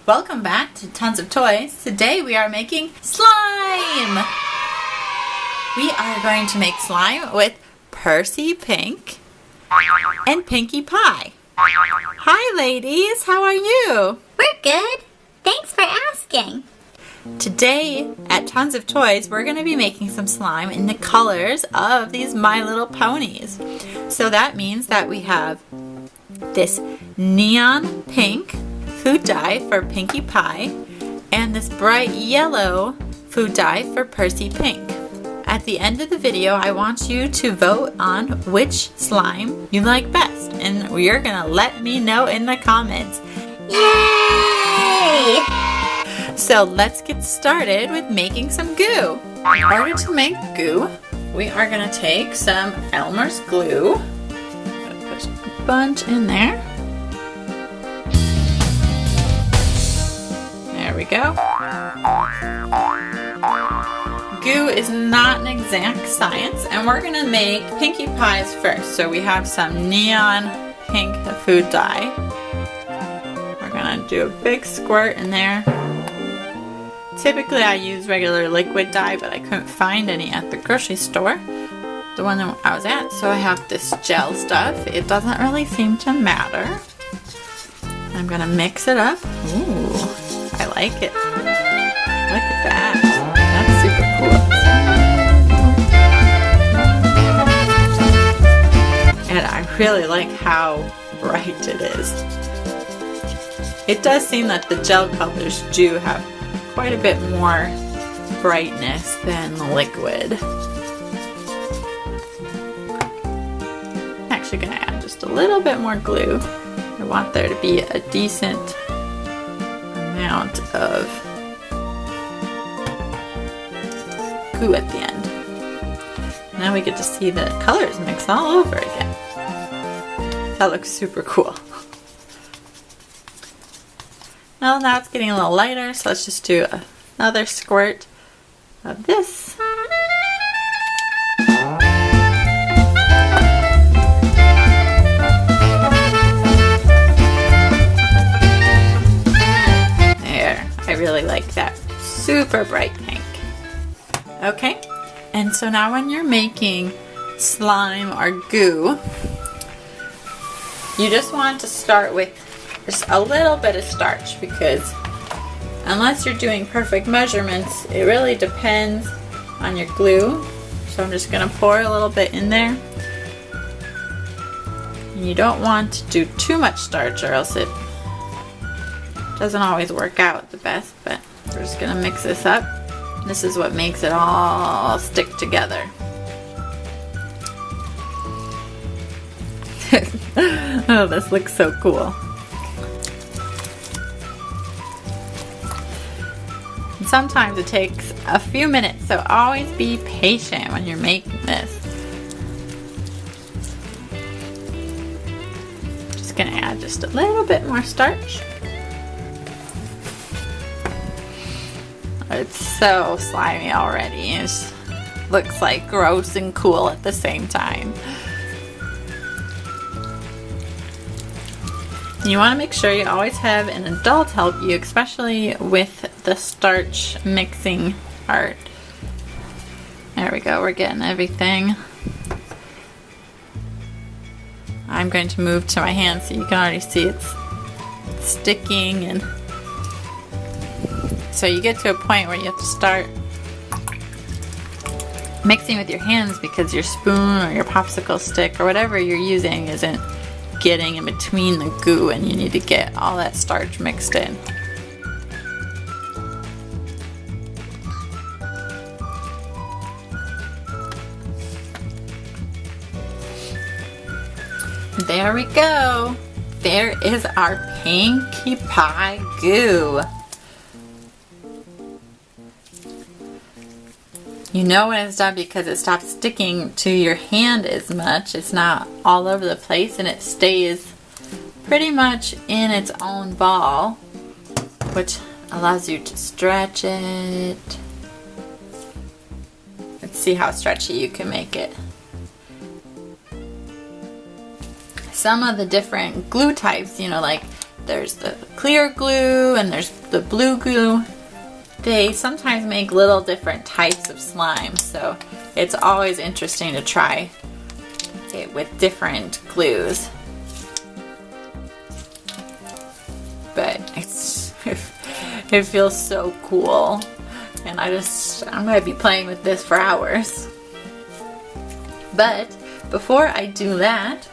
Welcome back to Tons of Toys. Today we are making slime! We are going to make slime with Pursey Pink and Pinkie Pie. Hi ladies, how are you? We're good. Thanks for asking. Today at Tons of Toys we're going to be making some slime in the colors of these My Little Ponies. So that means that we have this neon pink food dye for Pinkie Pie and this bright yellow food dye for Pursey Pink. At the end of the video I want you to vote on which slime you like best, and you're gonna let me know in the comments. Yay! So let's get started with making some goo. In order to make goo, we are gonna take some Elmer's glue. Put a bunch in there. There we go. Goo is not an exact science, and we're gonna make Pinkie Pies first. So we have some neon pink food dye. We're gonna do a big squirt in there. Typically I use regular liquid dye, but I couldn't find any at the grocery store, the one that I was at, so I have this gel stuff. It doesn't really seem to matter. I'm gonna mix it up. Ooh, I like it. Look at that. That's super cool. And I really like how bright it is. It does seem that the gel colors do have quite a bit more brightness than the liquid. I'm actually going to add just a little bit more glue. I want there to be a decent amount of glue at the end. Now we get to see the colors mix all over again. That looks super cool. Well, now it's getting a little lighter, so let's just do another squirt of this. There, I really like that. Super bright pink. Okay, and so now when you're making slime or goo, you just want to start with just a little bit of starch, because unless you're doing perfect measurements, it really depends on your glue. So I'm just going to pour a little bit in there. And you don't want to do too much starch, or else it doesn't always work out the best, but we're just going to mix this up. This is what makes it all stick together. Oh, this looks so cool. Sometimes it takes a few minutes, so always be patient when you're making this. Just gonna add just a little bit more starch. It's so slimy already. It just looks like gross and cool at the same time. You want to make sure you always have an adult help you, especially with the starch mixing part. There we go, we're getting everything. I'm going to move to my hand so you can already see it's sticking, and so you get to a point where you have to start mixing with your hands because your spoon or your popsicle stick or whatever you're using isn't getting in between the goo, and you need to get all that starch mixed in. There we go. There is our Pinkie Pie goo. You know when it's done because it stops sticking to your hand as much. It's not all over the place, and it stays pretty much in its own ball, which allows you to stretch it. Let's see how stretchy you can make it. Some of the different glue types, you know, like There's the clear glue and there's the blue glue. They sometimes make little different types of slime, so it's always interesting to try it with different glues. But it feels so cool, and I'm gonna be playing with this for hours. But before I do that,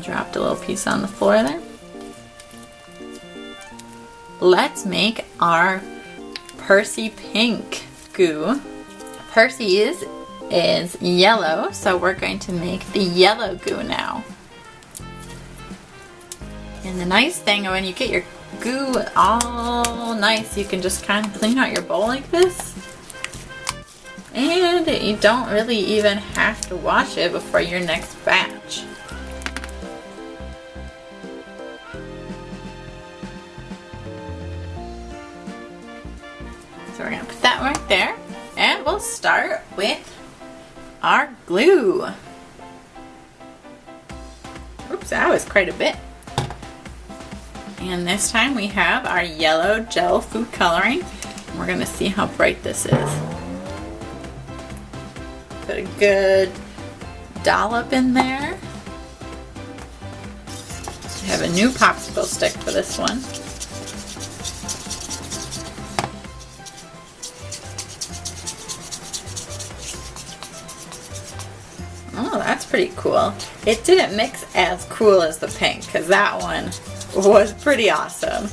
dropped a little piece on the floor there. Let's make our Pursey pink goo. Pursey is yellow, so we're going to make the yellow goo now. And the nice thing, when you get your goo all nice, you can just kind of clean out your bowl like this. And you don't really even have to wash it before your next batch. So we're going to put that right there, and we'll start with our glue. Oops, that was quite a bit. And this time we have our yellow gel food coloring. We're going to see how bright this is. Put a good dollop in there. I have a new popsicle stick for this one. Oh, that's pretty cool. It didn't mix as cool as the pink, because that one was pretty awesome.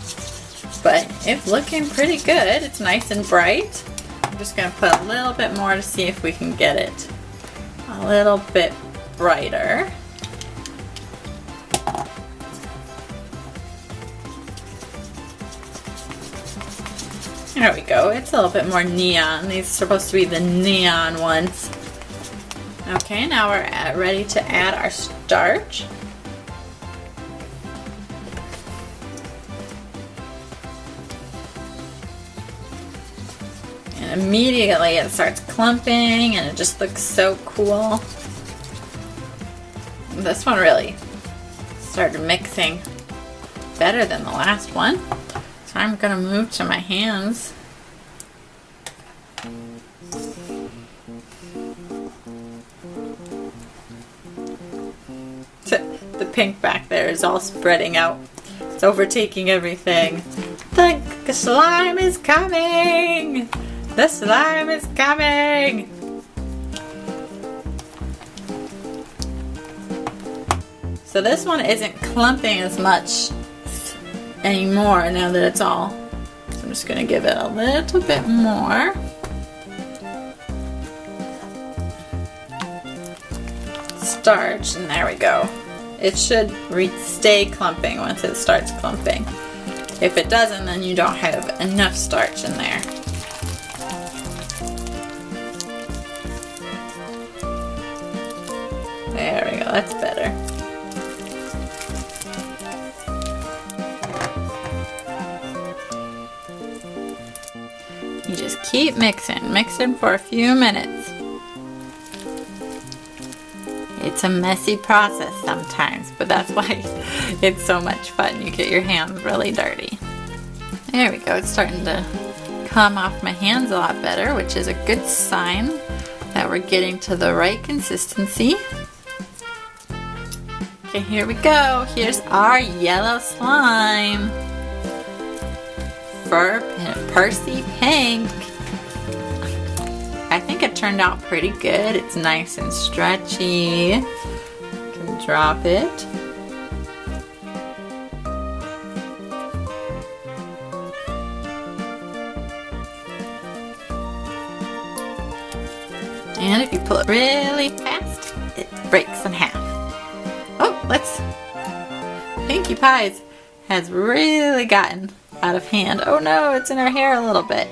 But it's looking pretty good. It's nice and bright. I'm just going to put a little bit more to see if we can get it a little bit brighter. There we go. It's a little bit more neon. These are supposed to be the neon ones. Okay, now we're ready to add our starch. And immediately it starts clumping and it just looks so cool. This one really started mixing better than the last one. So I'm going to move to my hands. The pink back there is all spreading out. It's overtaking everything. The slime is coming! The slime is coming! So this one isn't clumping as much anymore now that it's all. So I'm just going to give it a little bit more. Starch, and there we go. It should stay clumping once it starts clumping. If it doesn't, then you don't have enough starch in there. There we go, that's better. You just keep mixing for a few minutes. It's a messy process sometimes, but that's why it's so much fun. You get your hands really dirty. There we go, it's starting to come off my hands a lot better, which is a good sign that we're getting to the right consistency. Okay, here we go. Here's our yellow slime for Pursey Pink. I think it turned out pretty good. It's nice and stretchy. You can drop it. And if you pull it really fast, it breaks in half. Oh, Pinkie Pie's has really gotten out of hand. Oh no, it's in her hair a little bit.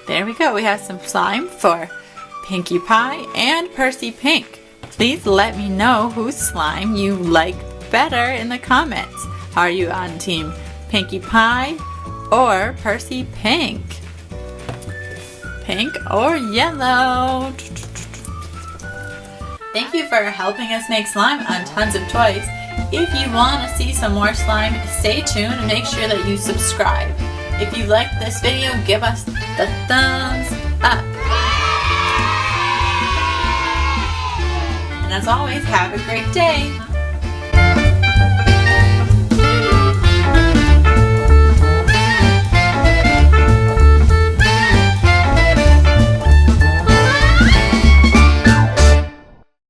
There we go. We have some slime for Pinkie Pie and Pursey Pink. Please let me know whose slime you like better in the comments. Are you on Team Pinkie Pie or Pursey Pink? Pink or yellow? Thank you for helping us make slime on Tons of Toys. If you want to see some more slime, stay tuned and make sure that you subscribe. If you liked this video, give us the thumbs up. And as always, have a great day.